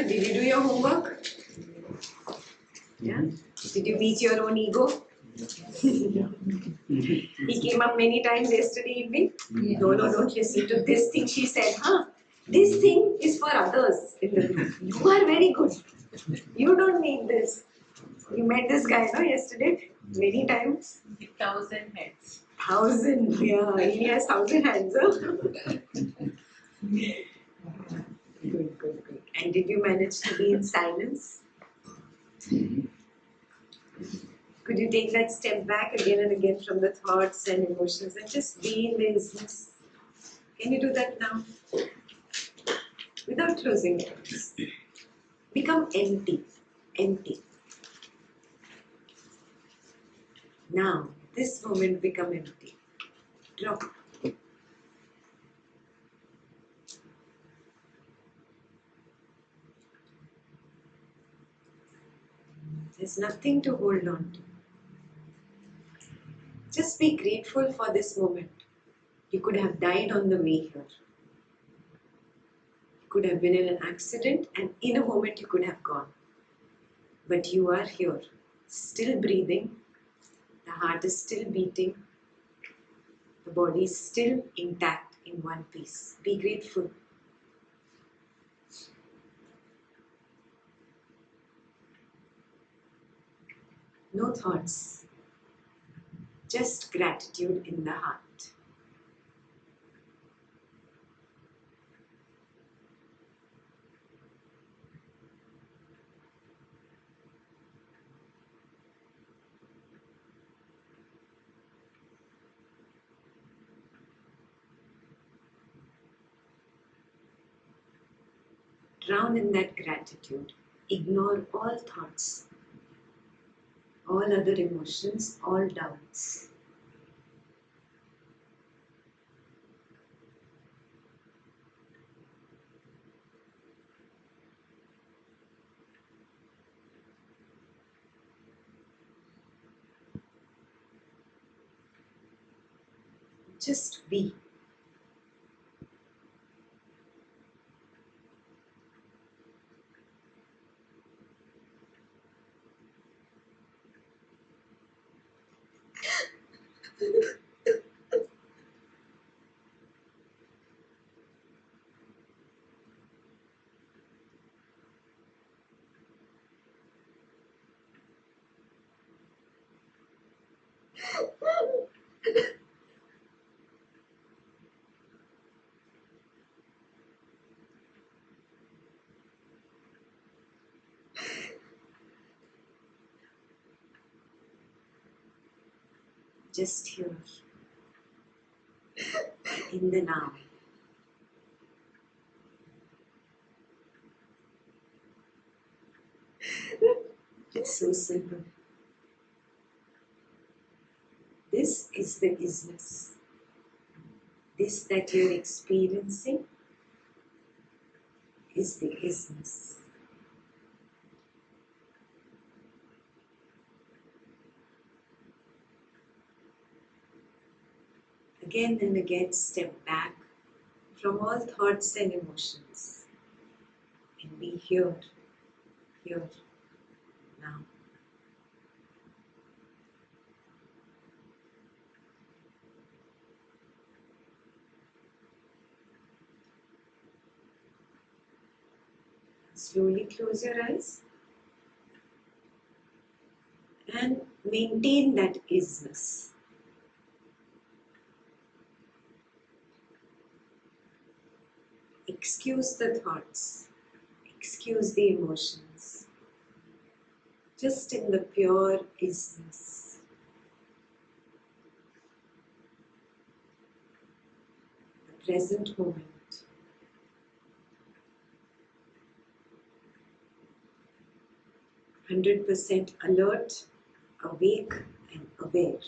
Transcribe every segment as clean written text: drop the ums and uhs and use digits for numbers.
Did you do your homework? Yeah. Did you meet your own ego? He came up many times yesterday evening. Yeah. No, don't listen to this thing she said. This thing is for others in the group. You are very good. You don't need this. You met this guy, no, yesterday? Many times. 1,000 heads. 1,000, yeah. He has 1,000 hands. Huh? Good. And did you manage to be in silence? Could you take that step back again and again from the thoughts and emotions and just be in the isness? Can you do that now? Without closing your eyes. Become empty. Empty. Now, this moment become empty. Drop. There's nothing to hold on to. Just be grateful for this moment. You could have died on the way here. You could have been in an accident and in a moment you could have gone. But you are here, still breathing. The heart is still beating. The body is still intact in one piece. Be grateful. No thoughts. Just gratitude in the heart. Drown in that gratitude. Ignore all thoughts, all other emotions, all doubts. Just be. Just here, in the now. It's so simple. This is the isness. This that you're experiencing is the isness. Again and again, step back from all thoughts and emotions and be here, now. Slowly close your eyes and maintain that isness. Excuse the thoughts, excuse the emotions, just in the pure isness. The present moment. 100% alert, awake and aware.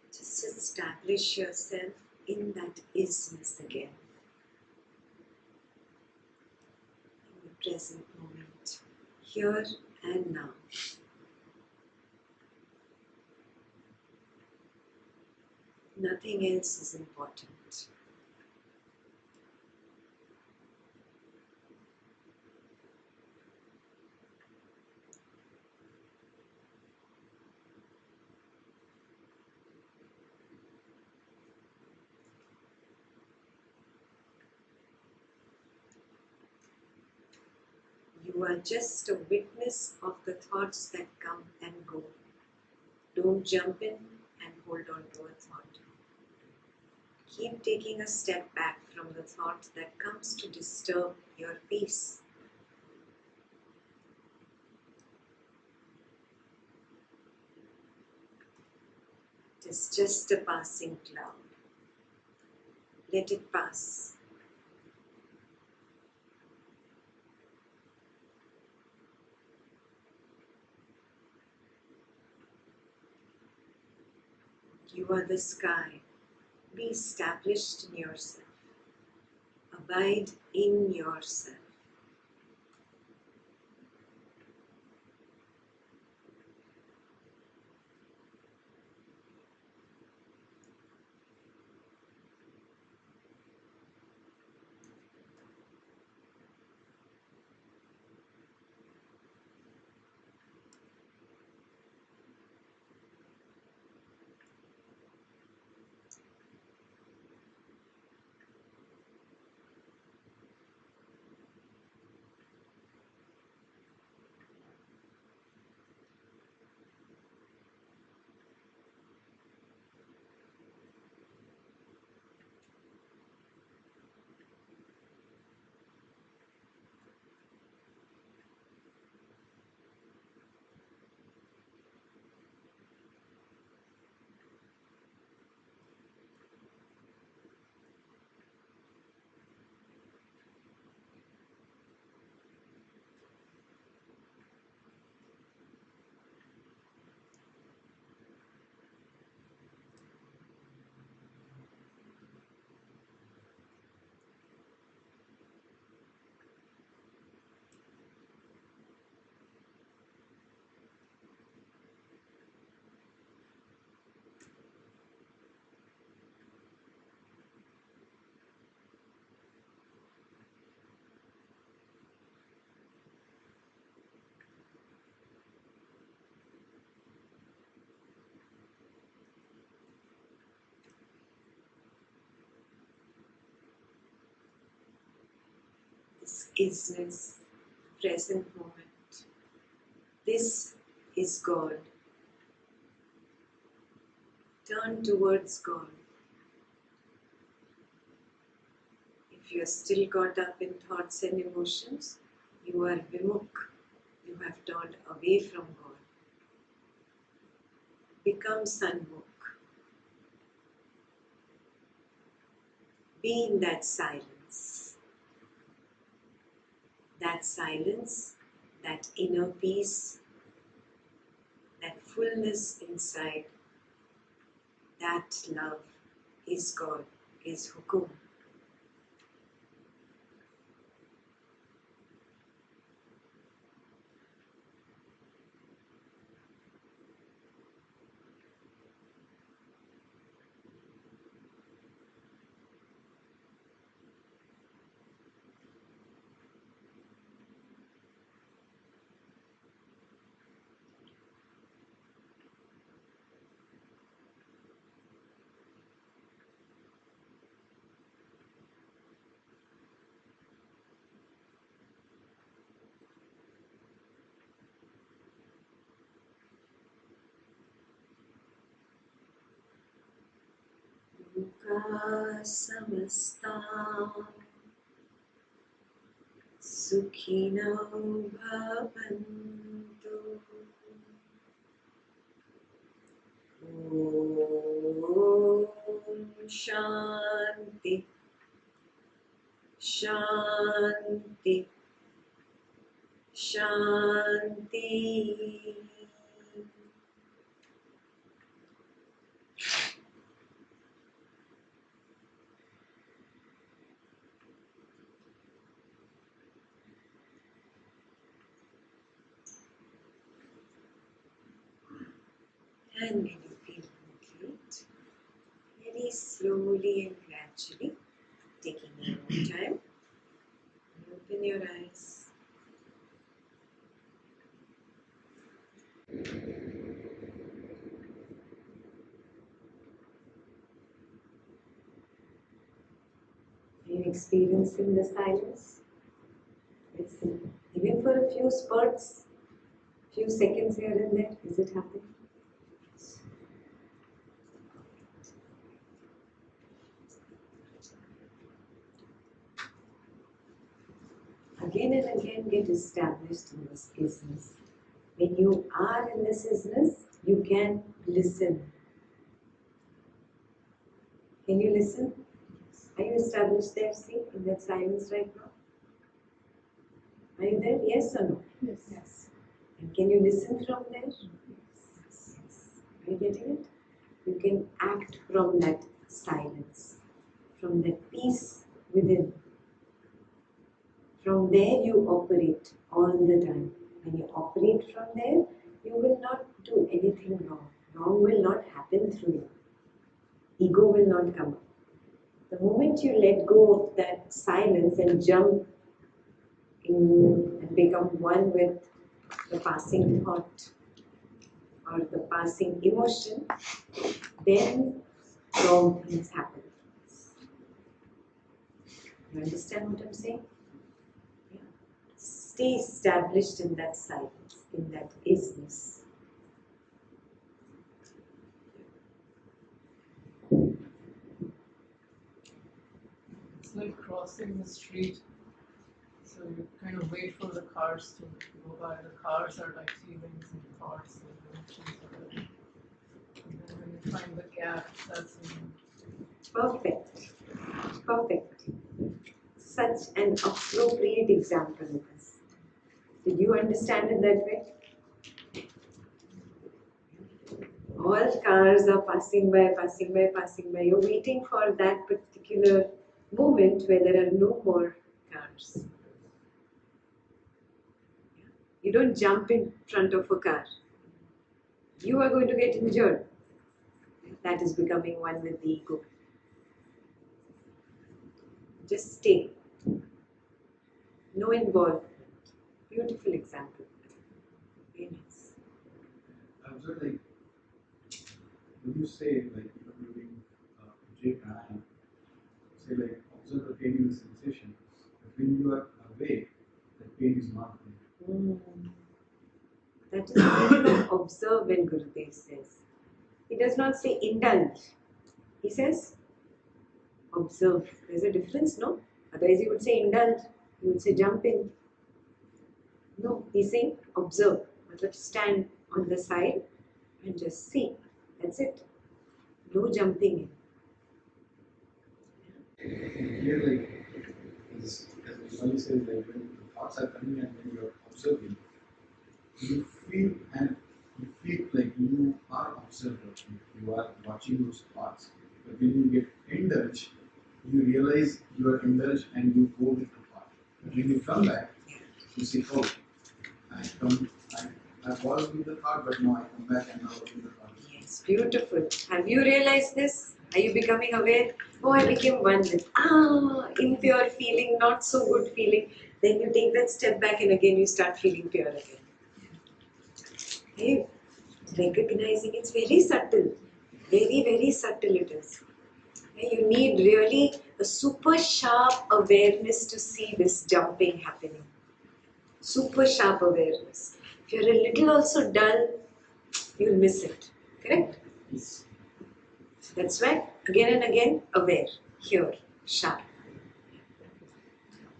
Just establish yourself in that isness again, in the present moment, here and now. Nothing else is important. You are just a witness of the thoughts that come and go. Don't jump in and hold on to a thought. Keep taking a step back from the thought that comes to disturb your peace. It is just a passing cloud. Let it pass. You are the sky. Be established in yourself. Abide in yourself. This isness, present moment. This is God. Turn towards God. If you are still caught up in thoughts and emotions, you are vimukh. You have turned away from God. Become sanmukh. Be in that silence. That silence, that inner peace, that fullness inside, that love is God, is hukum. Loka samasta sukhino bhavantu. Om Shanti Shanti Shanti. And when you feel complete, very slowly and gradually, taking your own time, open your eyes. Are you experiencing the silence? Listen. Even for a few spurts, few seconds here and there, is it happening? Again and again get established in this business. When you are in this business, you can listen. Can you listen? Are you established there, see, in that silence right now? Are you there? Yes or no? Yes. Yes. And can you listen from there? Yes. Are you getting it? You can act from that silence, from that peace within. From there you operate all the time. When you operate from there, you will not do anything wrong. Wrong will not happen through you. Ego will not come up. The moment you let go of that silence and jump in and become one with the passing thought or the passing emotion, then wrong things happen. You understand what I'm saying? Yeah. Stay established in that silence, in that isness. It's like crossing the street. So you kind of wait for the cars to go by. The cars are like feelings and thoughts and emotions. And then when you find the gap, that's when Perfect. Perfect. Such an appropriate example of this. Did you understand it that way? All cars are passing by, passing by, passing by. You're waiting for that particular moment where there are no more cars. You don't jump in front of a car. You are going to get injured. That is becoming one with the ego. Just stay. No involvement. Beautiful example. Very nice. Observe, like, when you say, like, during J pranayama, say, like, observe the pain in the sensation. But when you are awake, the pain is not there. That is the meaning of observe when Gurudev says. He does not say indulge. He says observe. There's a difference, no? Otherwise he would say indulge. He would say jump in. No, he's saying observe. Just stand on the side and just see. That's it. No jumping in. Here, like, as Vishali says, like, when the thoughts are coming and when you are observing, you feel like you are observer. You are watching those thoughts. But when you get indulged, you realize you are indulged and you go with the thought. But when you come back, you say, oh, I was with the thought, but now I come back and now with the thought. Yes, beautiful. Have you realized this? Are you becoming aware? Oh, I became one with impure feeling, not so good feeling. Then you take that step back and again you start feeling pure again. Hey, recognizing it's very subtle. Very, very subtle it is. You need really a super sharp awareness to see this jumping happening. Super sharp awareness. If you're a little also dull, you'll miss it. Correct? Yes. That's why Again and again, aware, here, sharp.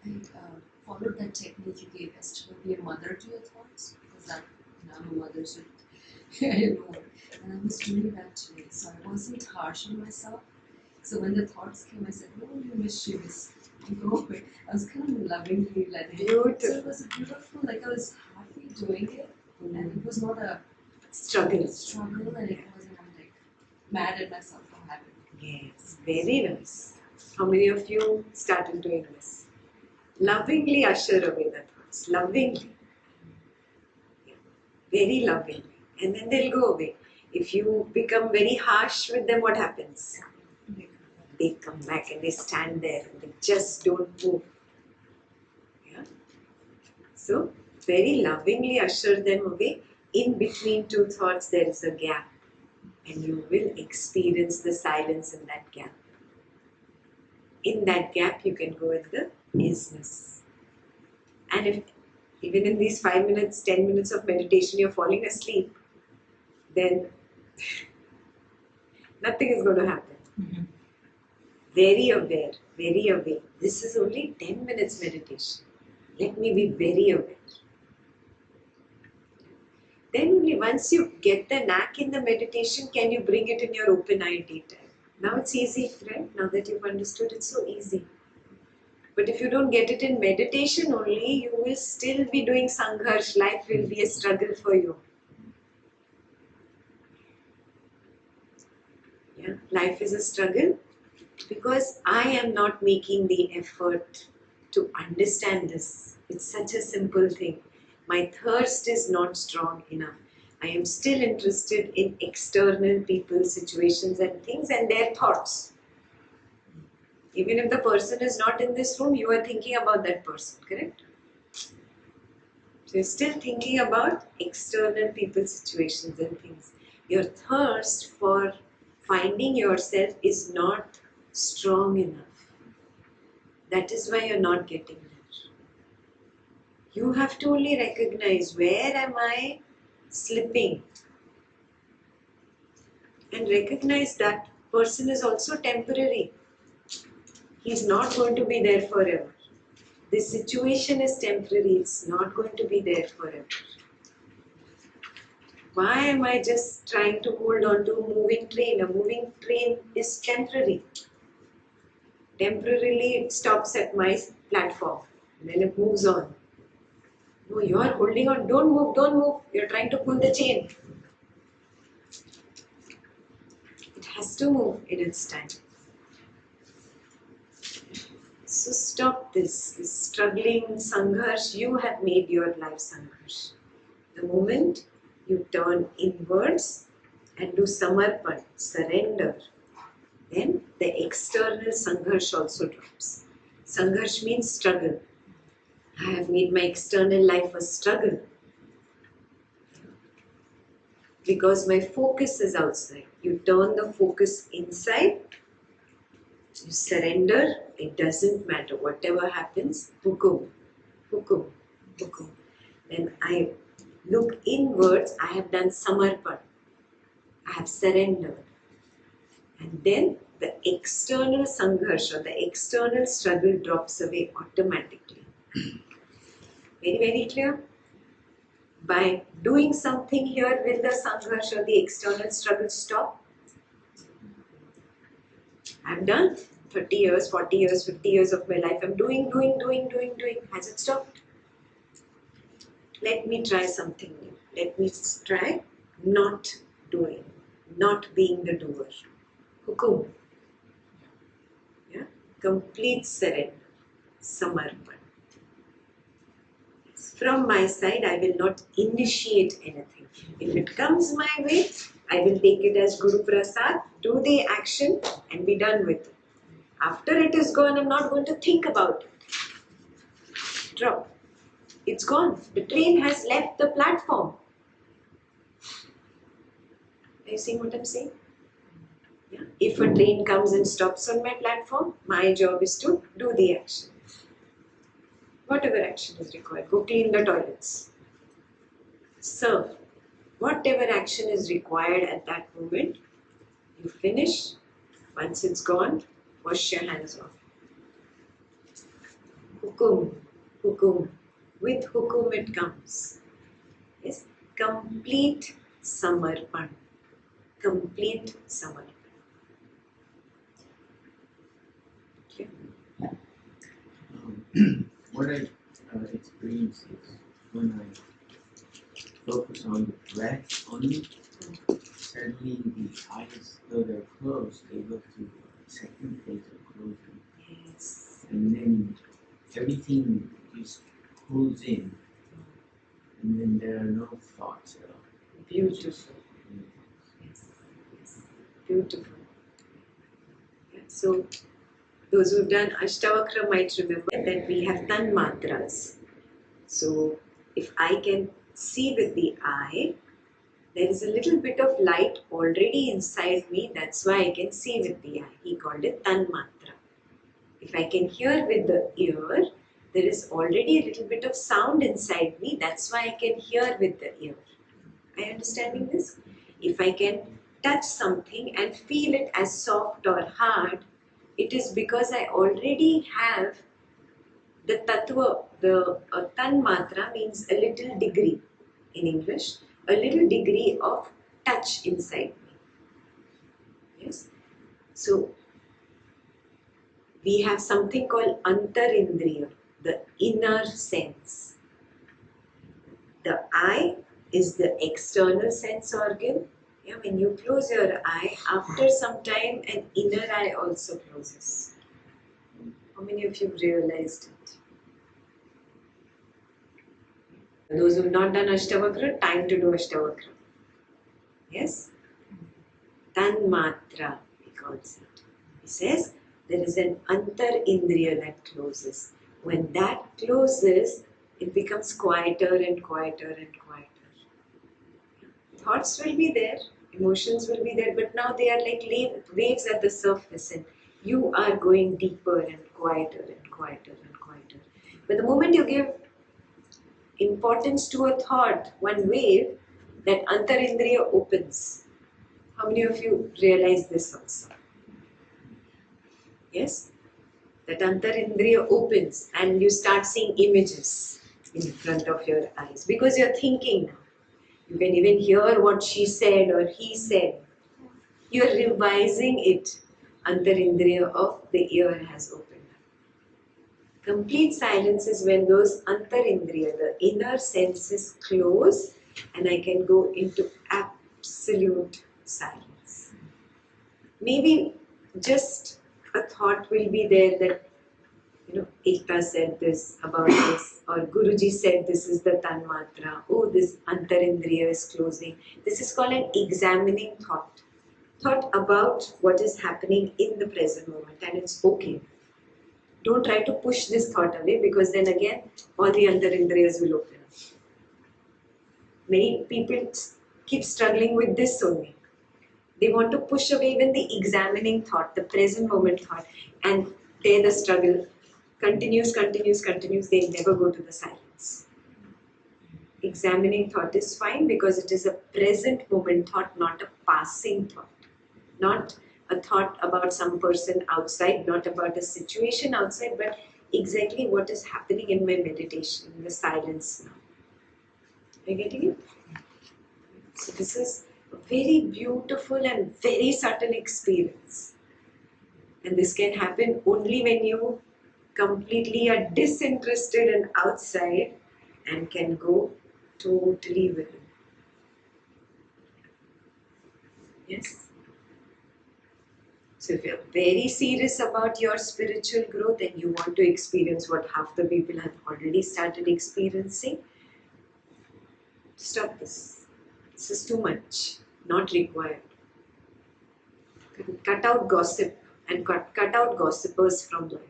I followed that technique you gave yesterday. Be a mother to your thoughts, because that I'm a mother, so I know. And I was doing that today, so I wasn't harsh on myself. So when the thoughts came, I said, "Oh, you mischievous, you go away." I was kind of lovingly letting it. Beautiful. So it was beautiful. Like I was happy doing it, and it was not a Struggle. struggle, and it wasn't like mad at myself for having it. Yes, very nice. How many of you started doing this? Lovingly usher away the thoughts. Lovingly. Yeah. Very lovingly. And then they'll go away. If you become very harsh with them, what happens? They come back and they stand there and they just don't move. Yeah. So, very lovingly usher them away. In between two thoughts, there is a gap. And you will experience the silence in that gap. In that gap, you can go with the isness. And if even in these 5 minutes, 10 minutes of meditation, you're falling asleep, then nothing is going to happen. Mm-hmm. Very aware, very aware. This is only 10 minutes meditation. Let me be very aware. Then only once you get the knack in the meditation, can you bring it in your open-eye daytime. Now it's easy, right? Now that you've understood, it's so easy. But if you don't get it in meditation only, you will still be doing sangharsh. Life will be a struggle for you. Yeah, life is a struggle because I am not making the effort to understand this. It's such a simple thing. My thirst is not strong enough. I am still interested in external people, situations and things and their thoughts. Even if the person is not in this room, you are thinking about that person, correct? So you're still thinking about external people, situations and things. Your thirst for finding yourself is not strong enough. That is why you're not getting there. You have to only recognize, where am I slipping? And recognize that person is also temporary. He's not going to be there forever. This situation is temporary. It's not going to be there forever. Why am I just trying to hold on to a moving train? A moving train is temporary. Temporarily it stops at my platform. And then it moves on. No, you are holding on. Don't move, don't move. You're trying to pull the chain. It has to move in its time. So stop this struggling sangharsh. You have made your life sangharsh. The moment you turn inwards and do samarpan, surrender, then the external sangharsh also drops. Sangharsh means struggle. I have made my external life a struggle because my focus is outside. You turn the focus inside, you surrender, it doesn't matter. Whatever happens, hukum, hukum, hukum. Then I look inwards, I have done samarpan. I have surrendered. And then the external sangharsh or the external struggle drops away automatically. Very, very clear? By doing something here, will the sangharsh or the external struggle stop? I've done 30 years, 40 years, 50 years of my life. I'm doing. Has it stopped? Let me try something new. Let me try not doing, not being the doer. Hukum. Yeah? Complete surrender. Samarpan. From my side, I will not initiate anything. If it comes my way, I will take it as Guru Prasad, do the action and be done with it. After it is gone, I'm not going to think about it. Drop. It's gone. The train has left the platform. Are you seeing what I'm saying? Yeah. If a train comes and stops on my platform, my job is to do the action. Whatever action is required. Go clean the toilets. Serve. Whatever action is required at that moment, you finish. Once it's gone, wash your hands off. Hukum, hukum. With hukum it comes. Yes, complete samarpan. Complete samarpan. Okay. What I experience is when I focus on the breath only, suddenly the eyes, though they're closed, they look to the second phase of closing. Yes. And then everything just pulls in, and then there are no thoughts at all. Beautiful. Yes. Yes. Beautiful. Yeah. So, those who've done Ashtavakra might remember that we have tan matras. So, if I can see with the eye, there is a little bit of light already inside me. That's why I can see with the eye. He called it tan matra. If I can hear with the ear, there is already a little bit of sound inside me. That's why I can hear with the ear. Are you understanding this? If I can touch something and feel it as soft or hard, it is because I already have the tattva. The tan matra means a little degree in English, a little degree of touch inside me. Yes. So we have something called antarindriya, the inner sense. The eye is the external sense organ. Yeah, when you close your eye, after some time, an inner eye also closes. How many of you have realized it? Those who have not done Ashtavakra, time to do Ashtavakra. Yes? Tan matra, he calls it. He says there is an antarindriya that closes. When that closes, it becomes quieter and quieter and quieter. Thoughts will be there, emotions will be there, but now they are like waves at the surface, and you are going deeper and quieter and quieter and quieter. But the moment you give importance to a thought, one wave, that antarindriya opens. How many of you realize this also? Yes? That antarindriya opens and you start seeing images in front of your eyes because you're thinking now. You can even hear what she said or he said. You're revising it. Antarindriya of the ear has opened up. Complete silence is when those antarindriya, the inner senses, close and I can go into absolute silence. Maybe just a thought will be there that, Ekta said this about this, or Guruji said this is the tan matra. Oh, this antarindriya is closing. This is called an examining thought. Thought about what is happening in the present moment, and it's okay. Don't try to push this thought away because then again, all the antarindriyas will open up. Many people keep struggling with this only. They want to push away even the examining thought, the present moment thought, and there the struggle continues, they never go to the silence. Examining thought is fine because it is a present moment thought, not a passing thought. Not a thought about some person outside, not about a situation outside, but exactly what is happening in my meditation, in the silence now. Are you getting it? So this is a very beautiful and very subtle experience. And this can happen only when you completely are disinterested and outside and can go totally within. Yes? So if you're very serious about your spiritual growth and you want to experience what half the people have already started experiencing, stop this. This is too much, not required. Cut out gossip and cut out gossipers from life.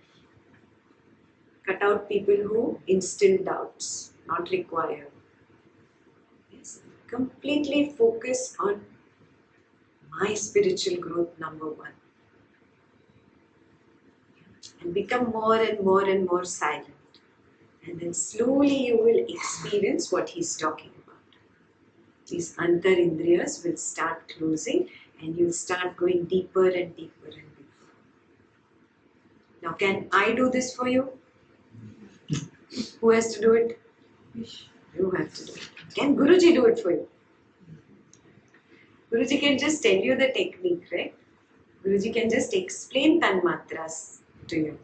Cut out people who instill doubts, not required. Yes. Completely focus on my spiritual growth, number one. And become more and more and more silent. And then slowly you will experience what he's talking about. These antarindriyas will start closing and you'll start going deeper and deeper and deeper. Now, can I do this for you? Who has to do it? You have to do it. Can Guruji do it for you? Guruji can just tell you the technique, right? Guruji can just explain tanmatras to you.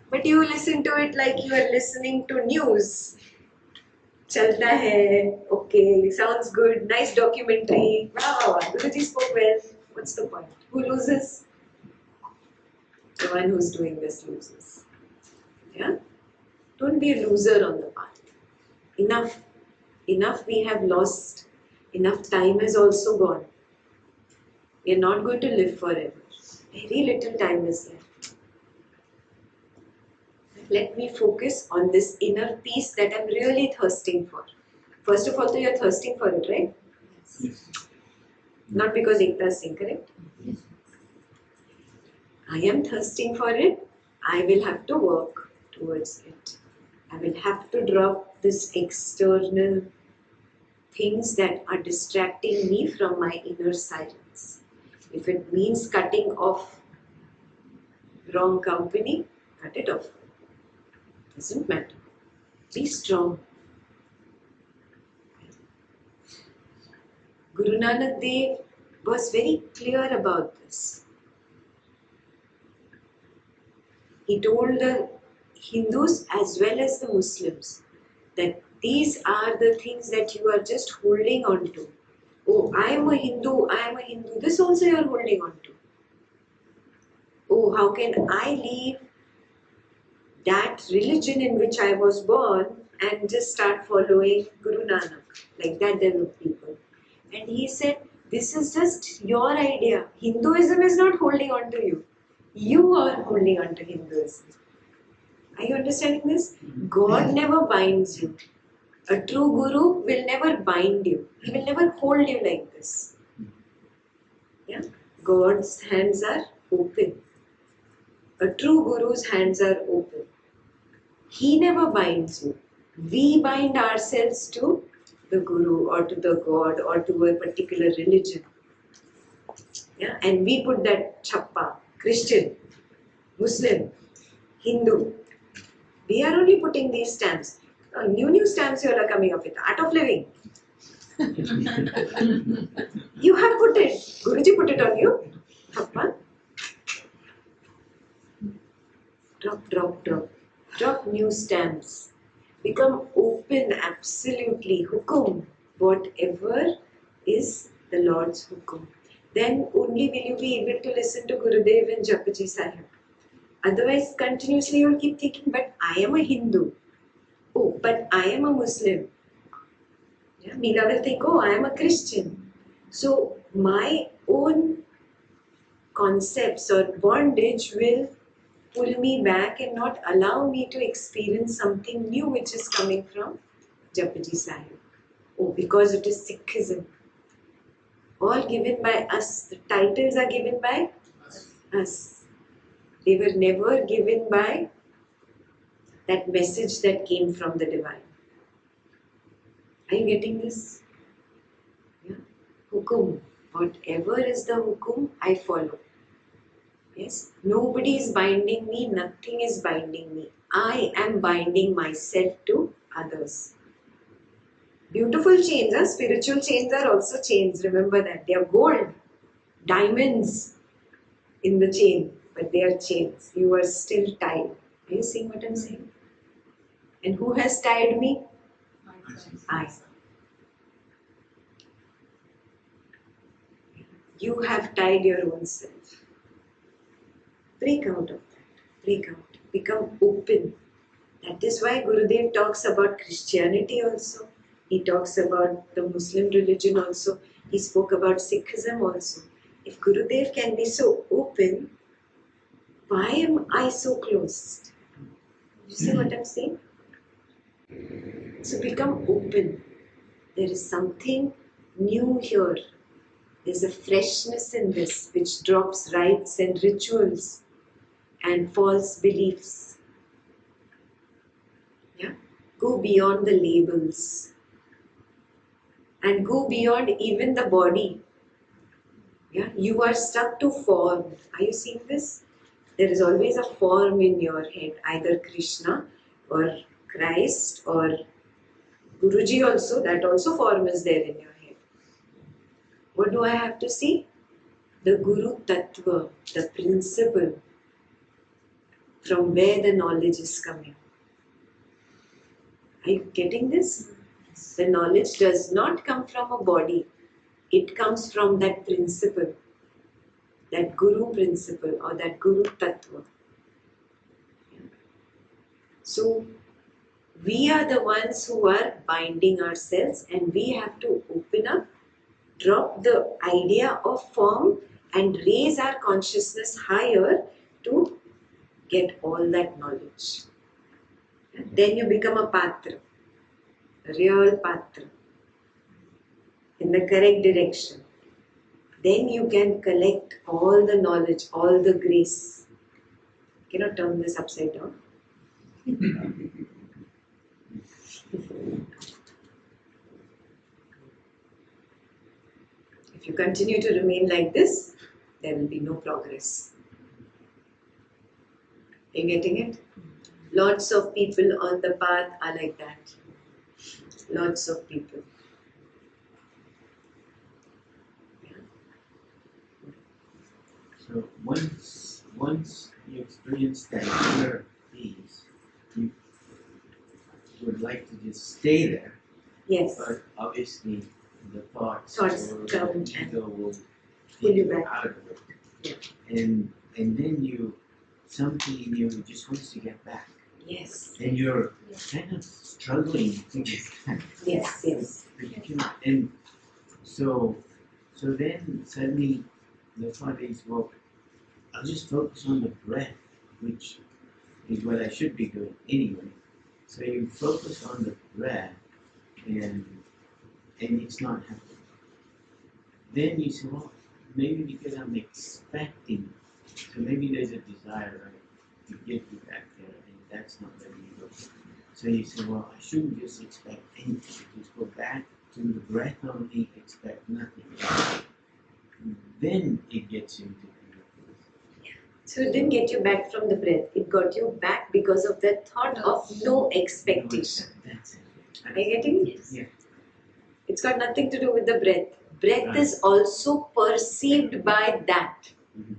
But you listen to it like you are listening to news. Chalta hai, okay, sounds good, nice documentary. Wow, Guruji spoke well. What's the point? Who loses? The one who's doing this loses. Yeah? Don't be a loser on the path. Enough. Enough we have lost. Enough time has also gone. We are not going to live forever. Very little time is left. Let me focus on this inner peace that I'm really thirsting for. First of all, you're thirsting for it, right? Yes. Not because Ekta is saying, correct? Yes. I am thirsting for it. I will have to work towards it. I will have to drop this external things that are distracting me from my inner silence. If it means cutting off wrong company, cut it off. Doesn't matter. Be strong. Guru Nanak Dev was very clear about this. He told the Hindus as well as the Muslims that these are the things that you are just holding on to. Oh, I am a Hindu, I am a Hindu. This also you are holding on to. Oh, how can I leave that religion in which I was born and just start following Guru Nanak? Like that there were people. And he said, this is just your idea. Hinduism is not holding on to you. You are holding on to Hinduism. Are you understanding this? God never binds you. A true guru will never bind you. He will never hold you like this. Yeah? God's hands are open. A true guru's hands are open. He never binds you. We bind ourselves to the guru or to the God or to a particular religion. Yeah? And we put that chappa, Christian, Muslim, Hindu. We are only putting these stamps. New stamps you all are coming up with. Art of living. You have put it. Guruji put it on you. Chappa. Drop, drop, drop. Drop new stamps. Become open, absolutely. Hukum. Whatever is the Lord's hukum. Then only will you be able to listen to Gurudev and Japji Sahib. Otherwise, continuously you will keep thinking, but I am a Hindu. Oh, but I am a Muslim. Yeah, Meera will think, oh, I am a Christian. So, my own concepts or bondage will pull me back and not allow me to experience something new which is coming from Japji Sahib. Oh, because it is Sikhism. All given by us. The titles are given by us. They were never given by that message that came from the divine. Are you getting this? Yeah. Hukum. Whatever is the hukum, I follow. Yes. Nobody is binding me, nothing is binding me. I am binding myself to others. Beautiful chains, spiritual chains are also chains. Remember that. They are gold, diamonds in the chain, but they are chains. You are still tied. Are you seeing what I'm saying? And who has tied me? I. You have tied your own self. Break out of that. Break out. Become open. That is why Gurudev talks about Christianity also. He talks about the Muslim religion also. He spoke about Sikhism also. If Gurudev can be so open, why am I so closed? You see what I'm saying? So become open. There is something new here. There's a freshness in this which drops rites and rituals and false beliefs. Yeah? Go beyond the labels. And go beyond even the body. Yeah? You are stuck to form. Are you seeing this? There is always a form in your head, either Krishna or Christ or Guruji also, that also form is there in your head. What do I have to see? The Guru Tattva, the principle from where the knowledge is coming. Are you getting this? The knowledge does not come from a body. It comes from that principle, that Guru principle or that Guru Tattva. So, we are the ones who are binding ourselves, and we have to open up, drop the idea of form and raise our consciousness higher to get all that knowledge. Then you become a patra, a real patra, in the correct direction. Then you can collect all the knowledge, all the grace. Cannot turn this upside down. If you continue to remain like this, there will be no progress. Are you getting it? Lots of people on the path are like that. Lots of people. So once you experience that inner peace, you would like to just stay there. Yes. But obviously the thoughts Come or the and ego will pull you take back. out of it. Yeah. And then something in you just wants to get back. Yes. And you're kind of struggling to get back. Yes. Yes. And so then suddenly the thought is, well, I'll just focus on the breath, which is what I should be doing anyway. So you focus on the breath and it's not happening. Then you say, well, maybe because I'm expecting, so maybe there's a desire to get you back there, and that's not letting you go. So you say, well, I shouldn't just expect anything, just go back to the breath only, expect nothing. Then it gets you into the So it didn't get you back from the breath. It got you back because of that thought of no expectation. That's it. Are you getting it? Yeah. It's got nothing to do with the breath. Breath Right. is also perceived by that. Mhm.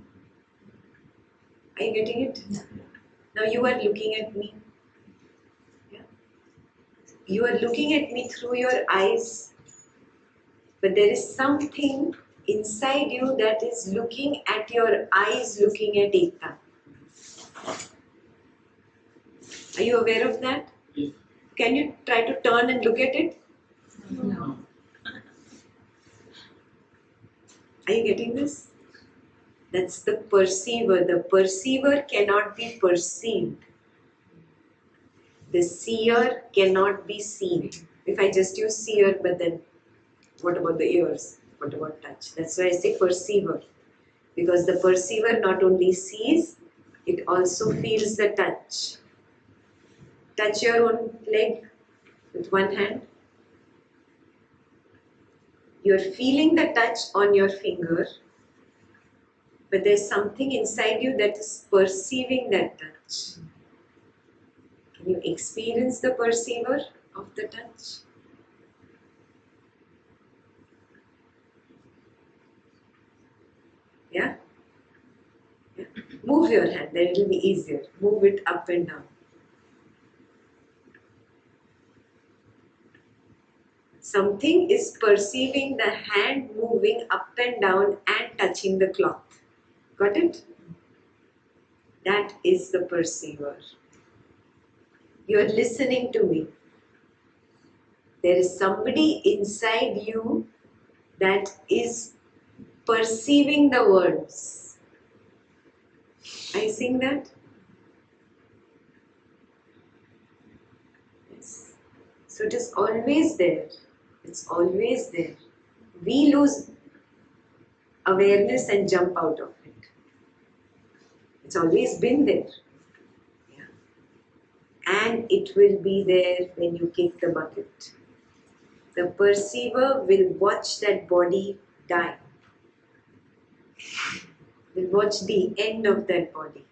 Are you getting it? Yeah. Now you are looking at me. Yeah. You are looking at me through your eyes. But there is something inside you that is looking at your eyes, looking at Ekta. Are you aware of that? Yes. Can you try to turn and look at it? No. Are you getting this? That's the perceiver. The perceiver cannot be perceived. The seer cannot be seen. If I just use seer, but then what about the ears? What about touch? That's why I say perceiver. Because the perceiver not only sees, it also feels the touch. Touch your own leg with one hand. You're feeling the touch on your finger, but there's something inside you that is perceiving that touch. Can you experience the perceiver of the touch? Yeah? Yeah? Move your hand, then it will be easier. Move it up and down. Something is perceiving the hand moving up and down and touching the cloth. Got it? That is the perceiver. You are listening to me. There is somebody inside you that is perceiving the words. Are you seeing that? Yes. So it is always there. It's always there. We lose awareness and jump out of it. It's always been there. Yeah. And it will be there when you kick the bucket. The perceiver will watch that body die. Will watch the end of that body.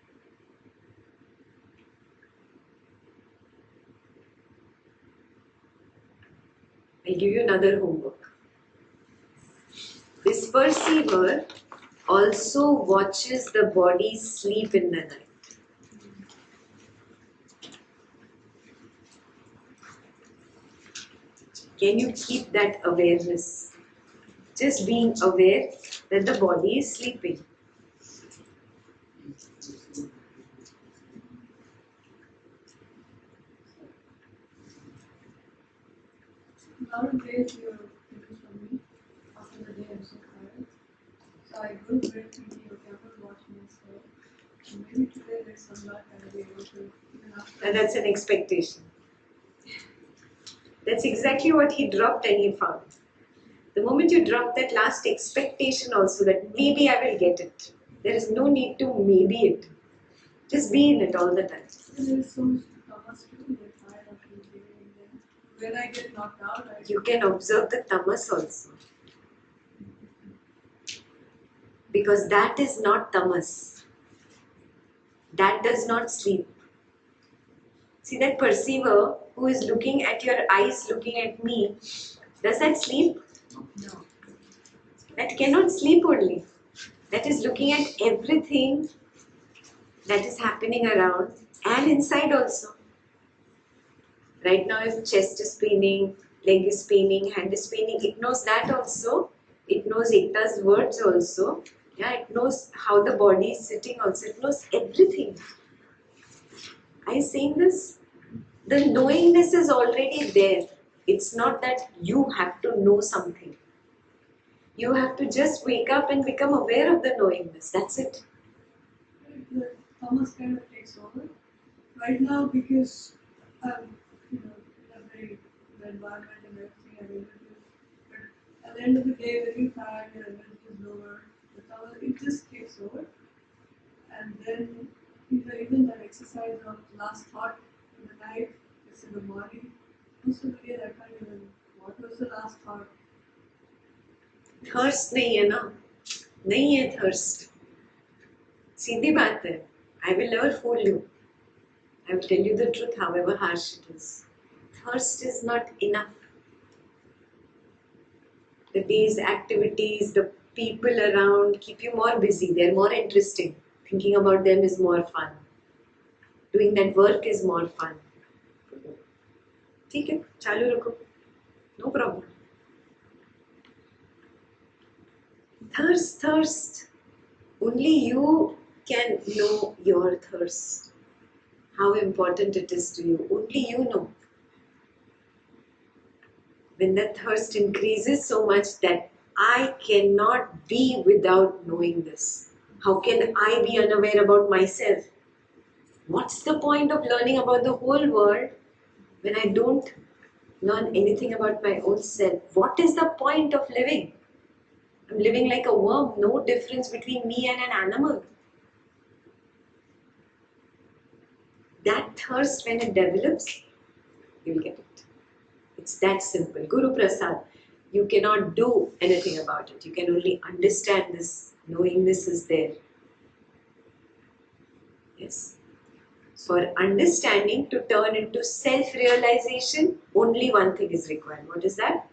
I'll give you another homework. This perceiver also watches the body sleep in the night. Can you keep that awareness? Just being aware that the body is sleeping. Nowadays, you're taking from me. After the day, I'm so tired. So I go to bed thinking, okay, I'm going to watch myself. And maybe today there's some luck I'll be able to, even after. And that's an expectation. That's exactly what he dropped and he found. The moment you drop that last expectation also that maybe I will get it, there is no need to maybe it. Just be in it all the time. And there's so much tamas too, they're tired of living in them. When I get knocked out, You can observe the tamas also. Because that is not tamas. That does not sleep. See that perceiver who is looking at your eyes, looking at me, does that sleep? No. That cannot sleep only. That is looking at everything that is happening around and inside also. Right now if chest is paining, leg is paining, hand is paining, it knows that also. It knows Ekta's words also. Yeah, it knows how the body is sitting also. It knows everything. Are you saying this? The knowingness is already there. It's not that you have to know something. You have to just wake up and become aware of the knowingness. That's it. the tamas kind of takes over. Right now, because I'm, in a very good environment and everything, I'm able to. But at the end of the day, when you're tired, your energy is lower. The tamas, it just takes over. And then, even that exercise of last thought in the night, it's in the morning. Most of the day, I can't even. What was the last thought? Thirst नहीं है ना, नहीं है thirst. सीधी बात है. I will never fool you. I will tell you the truth, however harsh it is. Thirst is not enough. The day's activities, the people around keep you more busy. They're more interesting. Thinking about them is more fun. Doing that work is more fun. ठीक है, चालू रखो. No problem. Thirst. Only you can know your thirst. How important it is to you. Only you know. When that thirst increases so much that I cannot be without knowing this. How can I be unaware about myself? What's the point of learning about the whole world when I don't learn anything about my own self? What is the point of living? I'm living like a worm, no difference between me and an animal. That thirst, when it develops, you'll get it. It's that simple. Guru Prasad, you cannot do anything about it. You can only understand this, knowing this is there. Yes. For understanding to turn into self-realization, only one thing is required. What is that?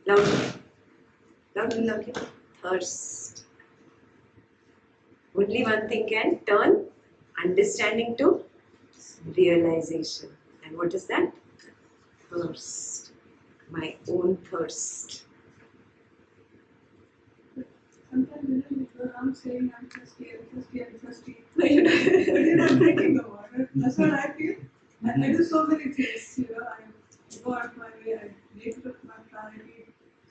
Loudly. Thirst. Only one thing can turn understanding to realization. And what is that? Thirst. My own thirst. Sometimes I'm saying I'm thirsty. No, you But you're not drinking the water. That's what I feel. I do so many things, I go out my way, I make it my priority.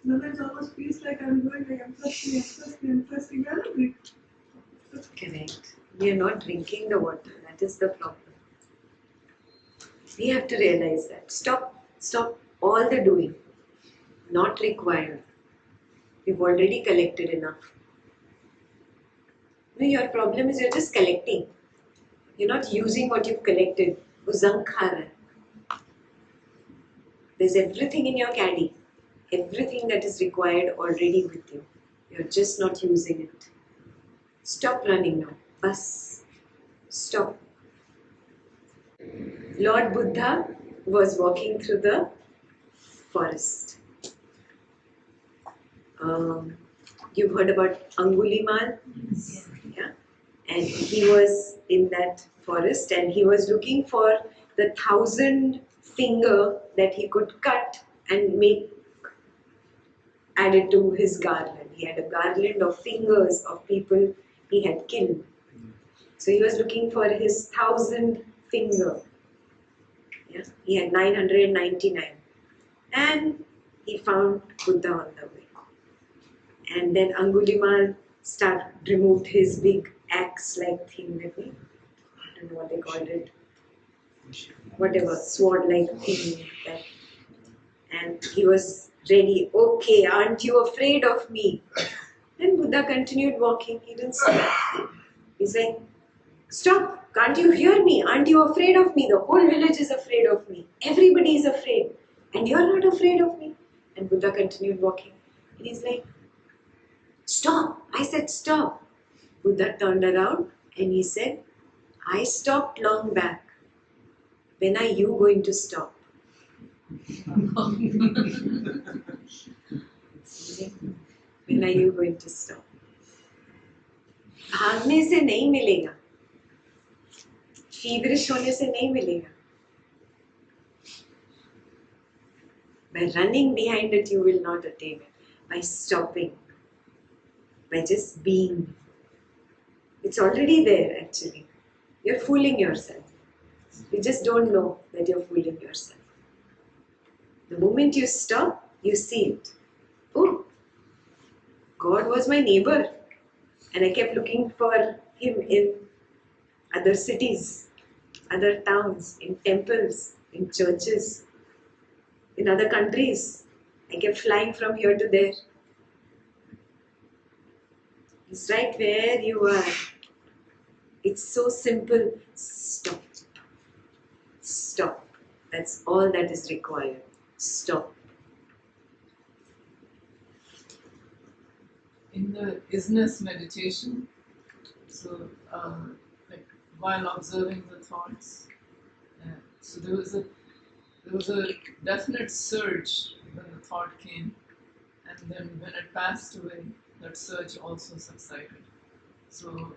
Sometimes it almost feels like I'm going like I'm thirsty. I don't drink. Correct. We are not drinking the water. That is the problem. We have to realize that. Stop all the doing. Not required. We've already collected enough. No, your problem is you're just collecting. You're not using what you've collected. वो जंग खा रहा है. There's everything in your caddy. Everything that is required already with you. You're just not using it. Stop running now. Bas. Stop. Lord Buddha was walking through the forest. You've heard about Angulimal? Yeah. And he was in that forest and he was looking for the 1,000 finger that he could cut and make added to his garland. He had a garland of fingers of people he had killed. So he was looking for his 1,000 finger. Yeah? He had 999. And he found Buddha on the way. And then Angulimal removed his big axe-like thing, maybe. I don't know what they called it. Whatever, sword-like thing. And he was ready. Okay, aren't you afraid of me? And Buddha continued walking. He didn't stop. He's like, stop. Can't you hear me? Aren't you afraid of me? The whole village is afraid of me. Everybody is afraid. And you're not afraid of me. And Buddha continued walking. And he's like, stop. I said stop. Buddha turned around and he said, I stopped long back. When are you going to stop? When are you going to stop? भागने से नहीं मिलेगा. Feverish होने से नहीं मिलेगा. By running behind it, you will not attain it. By stopping. By just being. It's already there, actually. You're fooling yourself. You just don't know that you're fooling yourself. The moment you stop, you see it. Oh, God was my neighbor. And I kept looking for him in other cities, other towns, in temples, in churches, in other countries. I kept flying from here to there. It's right where you are. It's so simple. Stop. Stop. That's all that is required. Stop. In the isness meditation, so like while observing the thoughts, so there was a definite surge when the thought came, and then when it passed away, that surge also subsided. So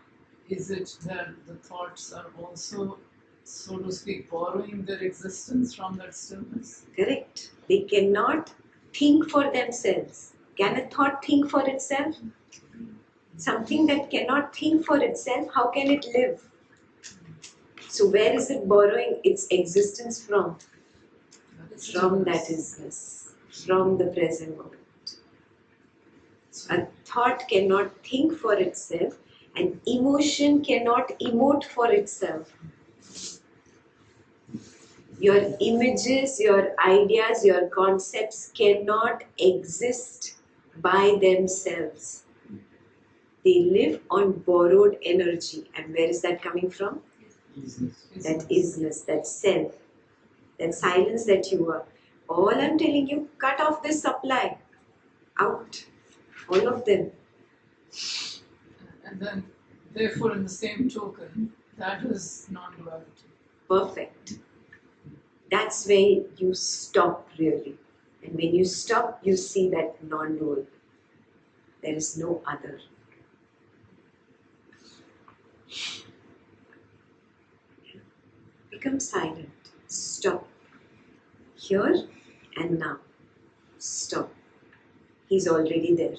is it that the thoughts are also, so to speak, borrowing their existence from that stillness? Correct. They cannot think for themselves. Can a thought think for itself? Something that cannot think for itself, how can it live? So where is it borrowing its existence from? From that isness, from the present moment. A thought cannot think for itself, and emotion cannot emote for itself. Your images, your ideas, your concepts cannot exist by themselves. They live on borrowed energy. And where is that coming from? That isness, that self, that silence that you are. All I'm telling you, cut off this supply. Out. All of them. And then, therefore, in the same token, that is non-duality. Perfect. That's where you stop really. And when you stop, you see that non-dual. There is no other. Become silent. Stop. Here and now. Stop. He's already there.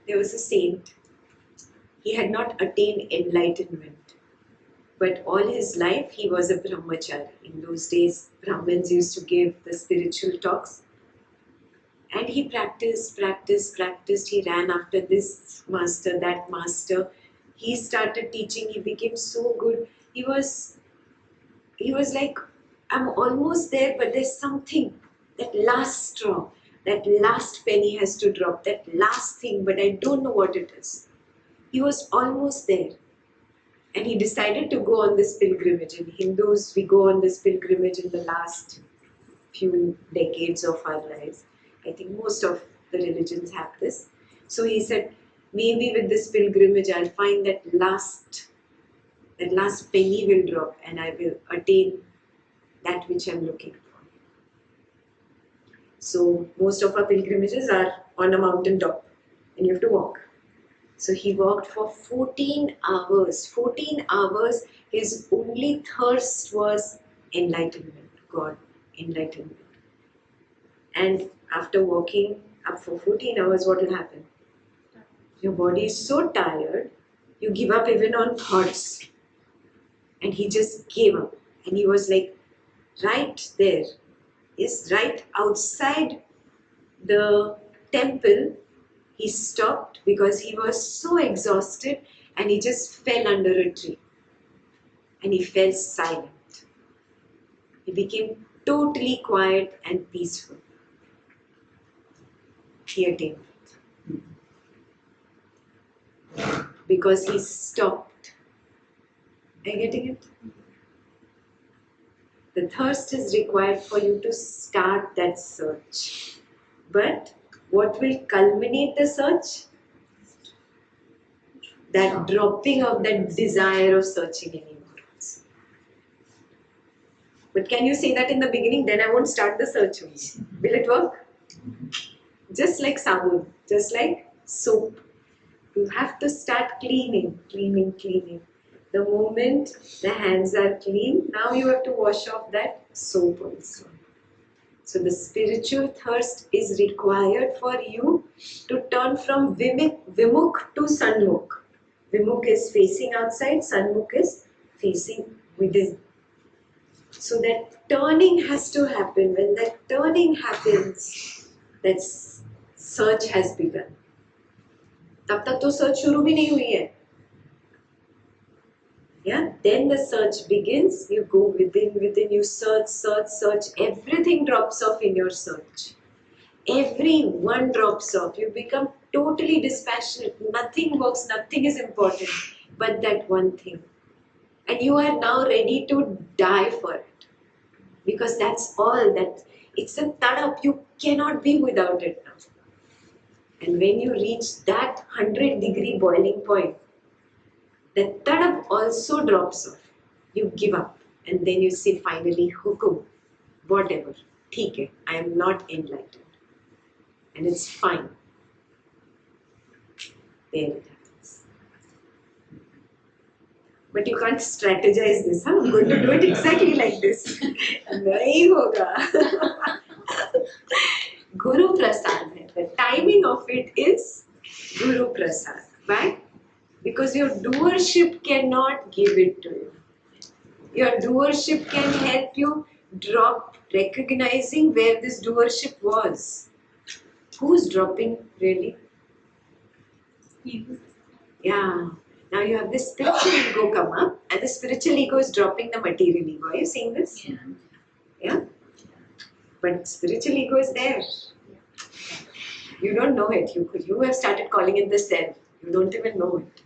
There was a saint. He had not attained enlightenment. But all his life he was a brahmachari. In those days, Brahmins used to give the spiritual talks. And he practiced. He ran after this master, that master. He started teaching. He became so good. He was like, I'm almost there, but there's something. That last straw, that last penny has to drop. That last thing, but I don't know what it is. He was almost there. And he decided to go on this pilgrimage. In Hindus, we go on this pilgrimage in the last few decades of our lives. I think most of the religions have this. So he said, Maybe with this pilgrimage, I'll find that last penny will drop and I will attain that which I'm looking for. So most of our pilgrimages are on a mountain top and you have to walk. So he walked for 14 hours. 14 hours, his only thirst was enlightenment, God, enlightenment. And after walking up for 14 hours, what will happen? Your body is so tired, you give up even on thoughts. And he just gave up. And he was like, right there, is right outside the temple. He stopped because he was so exhausted and he just fell under a tree. And he fell silent. He became totally quiet and peaceful. He attained it. Because he stopped. Are you getting it? The thirst is required for you to start that search. But what will culminate the search? That dropping of that desire of searching anymore. But can you say that in the beginning? Then I won't start the search only. Will it work? Just like sabun, just like soap. You have to start cleaning. The moment the hands are clean, now you have to wash off that soap also. So the spiritual thirst is required for you to turn from vimukh to sanmukh. Vimukh is facing outside, sanmukh is facing within. So that turning has to happen. When that turning happens, that search has begun. तब तक तो search शुरू भी नहीं हुई है. Yeah, then the search begins. You go within, you search. Everything drops off in your search. Everyone drops off. You become totally dispassionate. Nothing works, nothing is important but that one thing. And you are now ready to die for it. Because that's all that. It's a tadup. You cannot be without it now. And when you reach that 100-degree boiling point, the tadup also drops off. You give up. And then you say finally, hukum, whatever. Theek hai, I am not enlightened. And it's fine. There it happens. But you can't strategize this. Huh? I'm going to do it exactly like this. Nahi hoga. Guru Prasad. The timing of it is Guru Prasad. Why? Because your doership cannot give it to you. Your doership can help you drop recognizing where this doership was. Who's dropping really? Yeah. Now you have this spiritual ego come up and the spiritual ego is dropping the material ego. Are you seeing this? Yeah? But spiritual ego is there. You don't know it. You have started calling it the self. You don't even know it.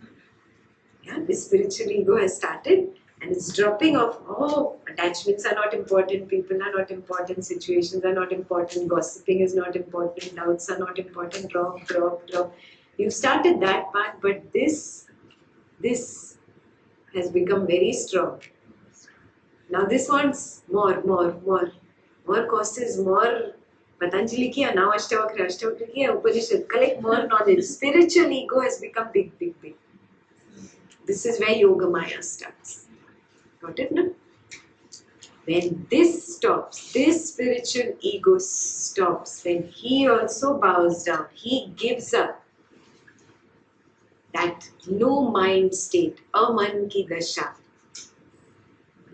Yeah? This spiritual ego has started and it's dropping off. Oh, attachments are not important. People are not important. Situations are not important. Gossiping is not important. Doubts are not important. Drop. You've started that part, but this has become very strong. Now this wants more. More courses, more Patanjali ki now Ashtavakra ki Upanishad. Collect more knowledge. Spiritual ego has become big. This is where Yoga Maya starts. Got it, no? When this stops, this spiritual ego stops, when he also bows down, he gives up that no mind state, aman ki dasha.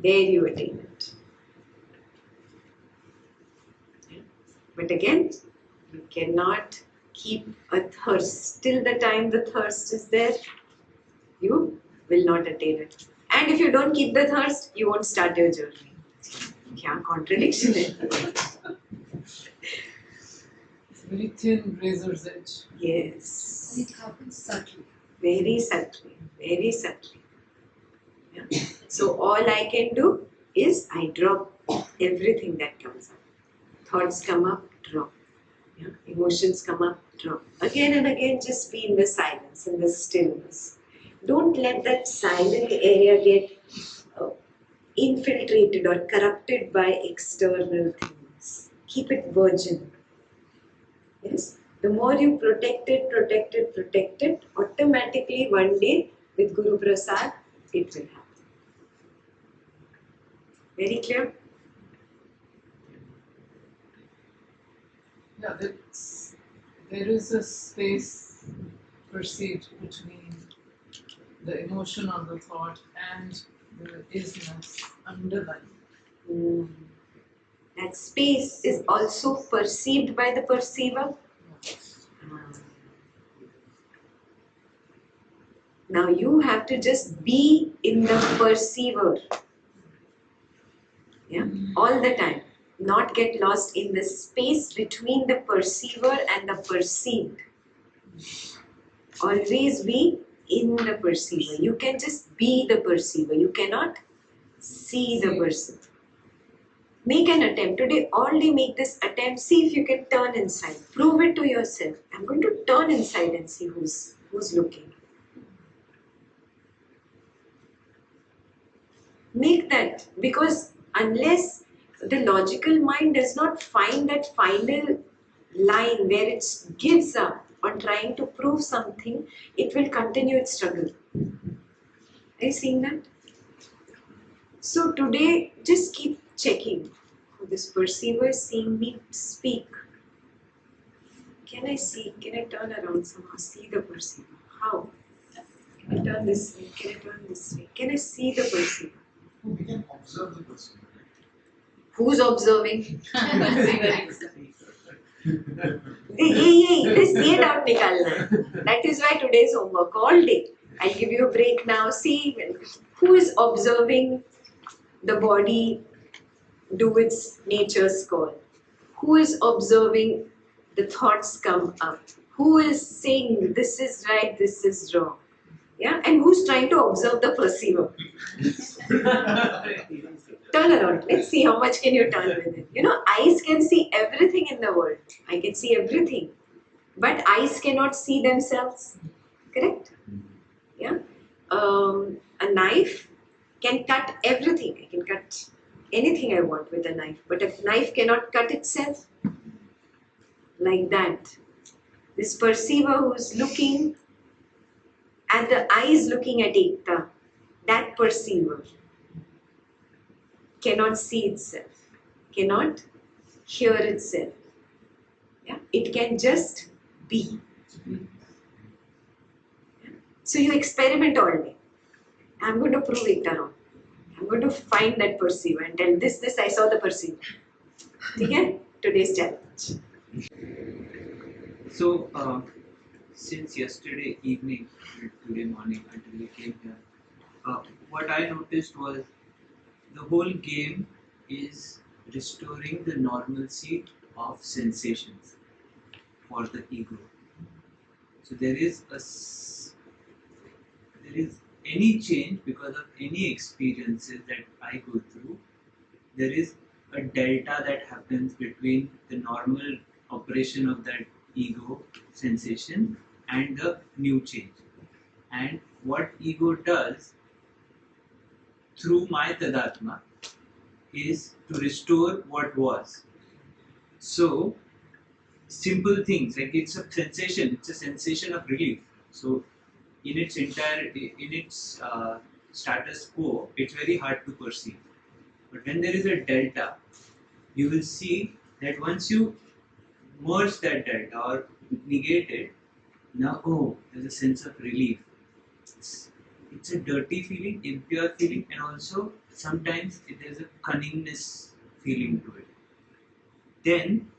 There you attain it. But again, you cannot keep a thirst. Till the time the thirst is there, you will not attain it. And if you don't keep the thirst, you won't start your journey. Kya contradiction hai? It's a very thin razor's edge. Yes. And it happens subtly. Very subtly. Yeah. So all I can do is I drop everything that comes up. Thoughts come up, drop. Yeah. Emotions come up, drop. Again and again, just be in the silence, in the stillness. Don't let that silent area get infiltrated or corrupted by external things. Keep it virgin. Yes? The more you protect it, automatically one day with Guru Prasad, it will happen. Very clear? Yeah, there is a space perceived between the emotion or the thought and the isness underlying. That space is also perceived by the perceiver. Now you have to just be in the perceiver. Yeah, all the time. Not get lost in the space between the perceiver and the perceived. Always be in the perceiver. You can just be the perceiver. You cannot see the perceiver. Make an attempt. Today, all day make this attempt. See if you can turn inside. Prove it to yourself. I'm going to turn inside and see who's looking. Make that, because unless the logical mind does not find that final line where it gives up on trying to prove something, it will continue its struggle. Are you seeing that? So today, just keep checking. This perceiver is seeing me speak. Can I see? Can I turn around somehow? See the perceiver. How? Can I turn this way? Can I turn this way? Can I see the perceiver? We can observe the person. Who's observing? This ये doubt निकालना है. That is why today's homework all day. I'll give you a break now. See who is observing the body do its nature's call. Who is observing the thoughts come up? Who is saying this is right, this is wrong? Yeah, and who's trying to observe the perceiver? Turn around. Let's see how much can you turn with it. You know, eyes can see everything in the world. I can see everything. But eyes cannot see themselves. Correct? Yeah. A knife can cut everything. I can cut anything I want with a knife. But a knife cannot cut itself. Like that. This perceiver who is looking at the eyes looking at Ekta, that perceiver cannot see itself, cannot hear itself. Yeah? It can just be. Yeah? So you experiment all day. I'm going to prove Ekta wrong. I'm going to find that perceiver and tell this, I saw the perceiver. Okay? Today's challenge. So, since yesterday evening, today morning until we came here, what I noticed was the whole game is restoring the normalcy of sensations for the ego. So there is any change because of any experiences that I go through. There is a delta that happens between the normal operation of that ego sensation and the new change. And what ego does through my tadatma is to restore what was. So simple things like it's a sensation of relief. So in its status quo, it's very hard to perceive. But when there is a delta, you will see that once you merge that delta or negate it, now there's a sense of relief. It's a dirty feeling, impure feeling, and also sometimes there's a cunningness feeling to it. Then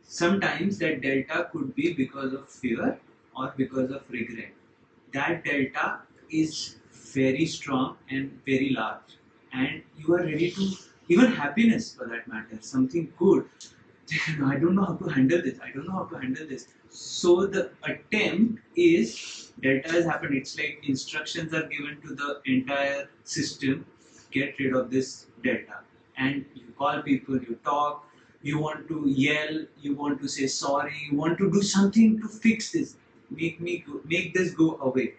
sometimes that delta could be because of fear or because of regret. That delta is very strong and very large, and you are ready to, even happiness for that matter, something good. I don't know how to handle this. So the attempt is, delta has happened, it's like instructions are given to the entire system, get rid of this delta. And you call people, you talk, you want to yell, you want to say sorry, you want to do something to fix this, make this go away.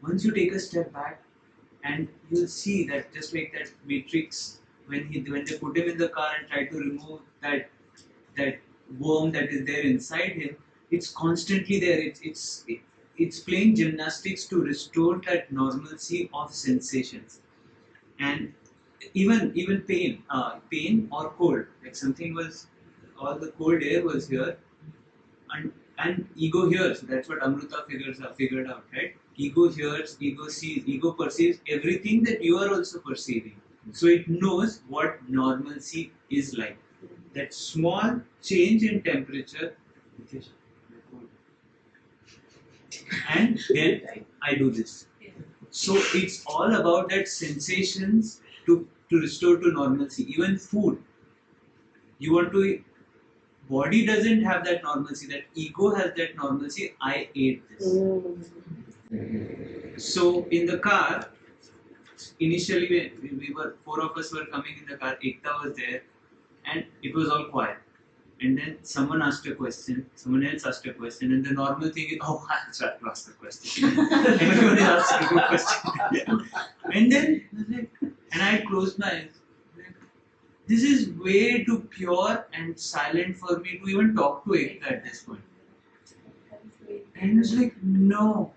Once you take a step back, and you'll see that just like that matrix, when they put him in the car and try to remove that worm that is there inside him, it's constantly there. It's playing gymnastics to restore that normalcy of sensations. And even pain or cold, like something was, all the cold air was here, and ego hears. That's what Amrita figured out, right? Ego hears, ego sees, ego perceives everything that you are also perceiving. So it knows what normalcy is like. That small change in temperature, and then I do this. So it's all about that sensations to restore to normalcy. Even food, you want to. Body doesn't have that normalcy. That ego has that normalcy. I ate this. So in the car, initially we were, four of us were coming in the car. Ekta was there, and it was all quiet. And then someone asked a question, someone else asked a question, and the normal thing is, oh, I'll start to ask the question. Everyone is asking a question. And then, and I closed my eyes. This is way too pure and silent for me to even talk to Ekta at this point. And he was like, no,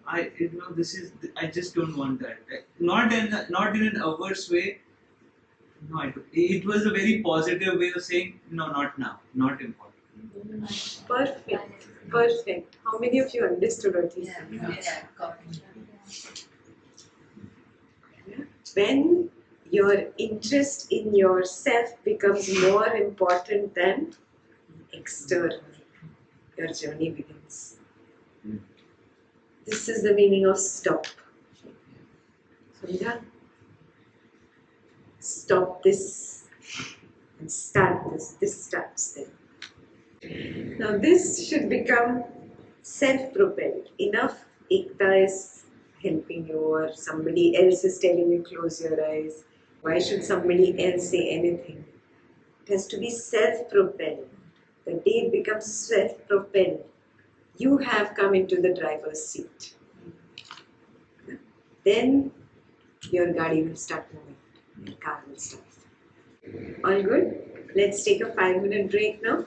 I just don't want that. Not in an averse way. No, it was a very positive way of saying, no, not now, not important. Perfect. How many of you understood what he said? When your interest in yourself becomes more important than external, your journey begins. This is the meaning of stop. Samjha? Stop this and start this. This starts then. Now this should become self-propelled. Enough Ekta is helping you, or somebody else is telling you close your eyes. Why should somebody else say anything? It has to be self-propelled. The day it becomes self-propelled, you have come into the driver's seat. Then your gadi will start moving. Your car will start. All good? Let's take a 5-minute break now.